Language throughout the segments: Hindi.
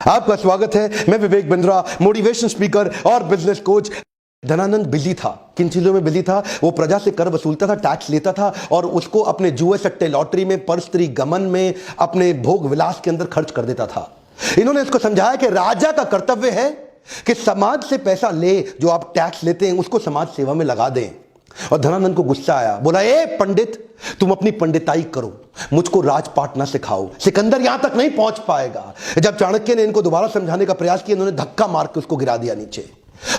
आपका स्वागत है। मैं विवेक बिंद्रा, मोटिवेशन स्पीकर और बिजनेस कोच। धनानंद बिजी था। किन चीजों में बिजी था? वो प्रजा से कर वसूलता था, टैक्स लेता था और उसको अपने जुए सट्टे लॉटरी में, परस्त्री गमन में, अपने भोग विलास के अंदर खर्च कर देता था। इन्होंने इसको समझाया कि राजा का कर्तव्य है कि समाज से पैसा ले, जो आप टैक्स लेते हैं उसको समाज सेवा में लगा दें। और धनानंद को गुस्सा आया, बोला ए पंडित, तुम अपनी पंडिताई करो, मुझको राजपाट ना सिखाओ, सिकंदर यहां तक नहीं पहुंच पाएगा। जब चाणक्य ने इनको दोबारा समझाने का प्रयास किया, इन्होंने धक्का मार के उसको गिरा दिया नीचे।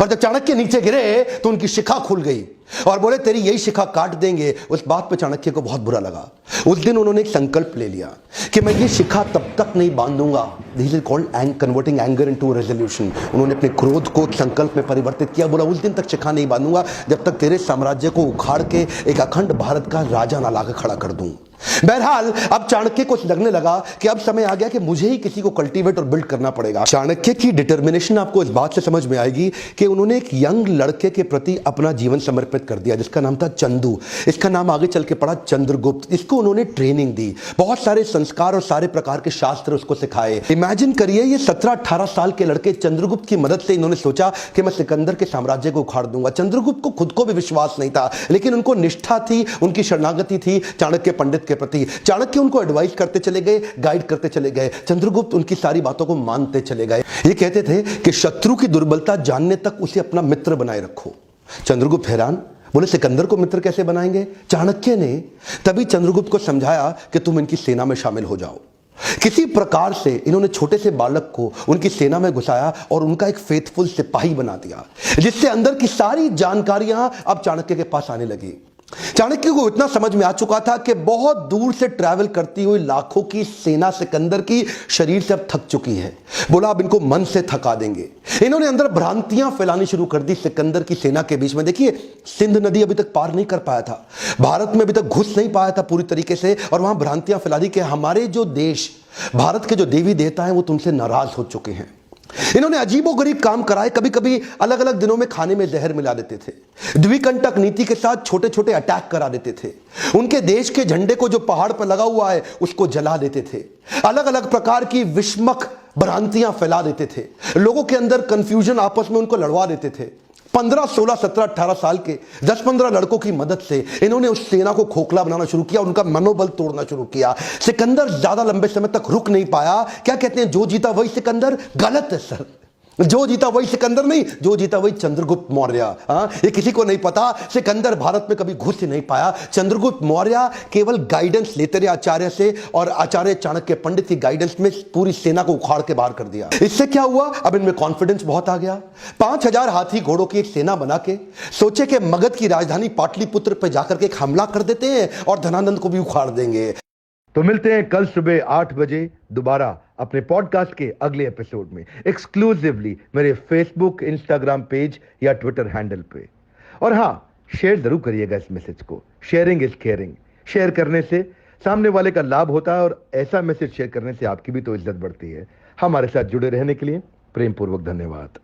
और जब चाणक्य नीचे गिरे तो उनकी शिखा खुल गई और बोले तेरी यही शिखा काट देंगे। उस बात पे चाणक्य को बहुत बुरा लगा। उस दिन उन्होंने एक संकल्प ले लिया कि मैं ये शिखा तब तक नहीं बांधूंगा। This is called converting anger into resolution. उन्होंने अपने क्रोध को संकल्प में परिवर्तित किया। बोला उस दिन तक शिखा नहीं बांधूंगा जब तक तेरे साम्राज्य को उखाड़ के एक अखंड भारत का राजा ना लाकर खड़ा कर दूं। बहरहाल अब चाणक्य को लगने लगा कि अब समय आ गया कि मुझे ही किसी को कल्टीवेट और बिल्ड करना पड़ेगा। चाणक्य की डिटर्मिनेशन आपको इस बात से समझ में आएगी कि उन्होंने एक यंग लड़के के प्रति अपना जीवन समर्पित कर दिया जिसका नाम था चंदू। इसका नाम आगे चल के पड़ा चंद्रगुप्त। इसको उन्होंने ट्रेनिंग दी, बहुत सारे संस्कार और सारे प्रकार के शास्त्र उसको सिखाए। इमेजिन करिए, ये 17-18 साल के लड़के चंद्रगुप्त की मदद से इन्होंने सोचा कि मैं सिकंदर के साम्राज्य को उखाड़ दूंगा। चंद्रगुप्त को खुद को भी विश्वास नहीं था, लेकिन उनको निष्ठा थी, उनकी शरणागति थी चाणक्य पंडित के प्रति। चाणक्य उनको एडवाइस करते चले गए, गाइड करते चले गए। चंद्रगुप्त उनकी सारी बातों को मानते चले गए। ये कहते थे कि शत्रु की दुर्बलता जानने तक उसे अपना मित्र बनाए रखो। चंद्रगुप्त हैरान, बोले सिकंदर को मित्र कैसे बनाएंगे? चाणक्य ने तभी चंद्रगुप्त को समझाया कि तुम इनकी सेना में शामिल हो जाओ। किसी प्रकार से इन्होंने छोटे से बालक को उनकी सेना में घुसाया और उनका एक फेथफुल सिपाही बना दिया, जिससे अंदर की सारी जानकारियां अब चाणक्य के पास आने लगी। चाणक्य को इतना समझ में आ चुका था कि बहुत दूर से ट्रैवल करती हुई लाखों की सेना सिकंदर की शरीर से अब थक चुकी है। बोला अब इनको मन से थका देंगे। इन्होंने अंदर भ्रांतियां फैलानी शुरू कर दी सिकंदर की सेना के बीच में। देखिए, सिंध नदी अभी तक पार नहीं कर पाया था, भारत में अभी तक घुस नहीं पाया था पूरी तरीके से, और वहां भ्रांतियां फैला दी कि हमारे जो देश, भारत के जो देवी देवता हैं वो तुमसे नाराज हो चुके हैं। इन्होंने अजीबोगरीब काम कराए। कभी कभी अलग अलग दिनों में खाने में जहर मिला देते थे, द्विकंटक नीति के साथ छोटे छोटे अटैक करा देते थे, उनके देश के झंडे को जो पहाड़ पर लगा हुआ है उसको जला देते थे, अलग अलग प्रकार की विषमक भ्रांतियां फैला देते थे, लोगों के अंदर कंफ्यूजन, आपस में उनको लड़वा देते थे। 15, 16, 17, 18 साल के 10-15 लड़कों की मदद से इन्होंने उस सेना को खोखला बनाना शुरू किया, उनका मनोबल तोड़ना शुरू किया। सिकंदर ज्यादा लंबे समय तक रुक नहीं पाया। क्या कहते हैं, जो जीता वही सिकंदर? गलत है सर, जो जीता वही सिकंदर नहीं, जो जीता वही चंद्रगुप्त मौर्य। ये किसी को नहीं पता, सिकंदर भारत में कभी घुस ही नहीं पाया। चंद्रगुप्त मौर्य केवल गाइडेंस लेते रहे आचार्य से, और आचार्य चाणक्य पंडित की गाइडेंस में पूरी सेना को उखाड़ के बाहर कर दिया। इससे क्या हुआ, अब इनमें कॉन्फिडेंस बहुत आ गया। 5000 हाथी घोड़ों की एक सेना बना के सोचे कि मगध की राजधानी पाटलिपुत्र पर जाकर के एक हमला कर देते हैं और धनानंद को भी उखाड़ देंगे। तो मिलते हैं कल सुबह 8 बजे दोबारा अपने पॉडकास्ट के अगले एपिसोड में, एक्सक्लूसिवली मेरे फेसबुक, इंस्टाग्राम पेज या ट्विटर हैंडल पे। और हाँ, शेयर जरूर करिएगा इस मैसेज को। Sharing is caring. शेयर करने से सामने वाले का लाभ होता है, और ऐसा मैसेज शेयर करने से आपकी भी तो इज्जत बढ़ती है। हमारे साथ जुड़े रहने के लिए प्रेम पूर्वक धन्यवाद।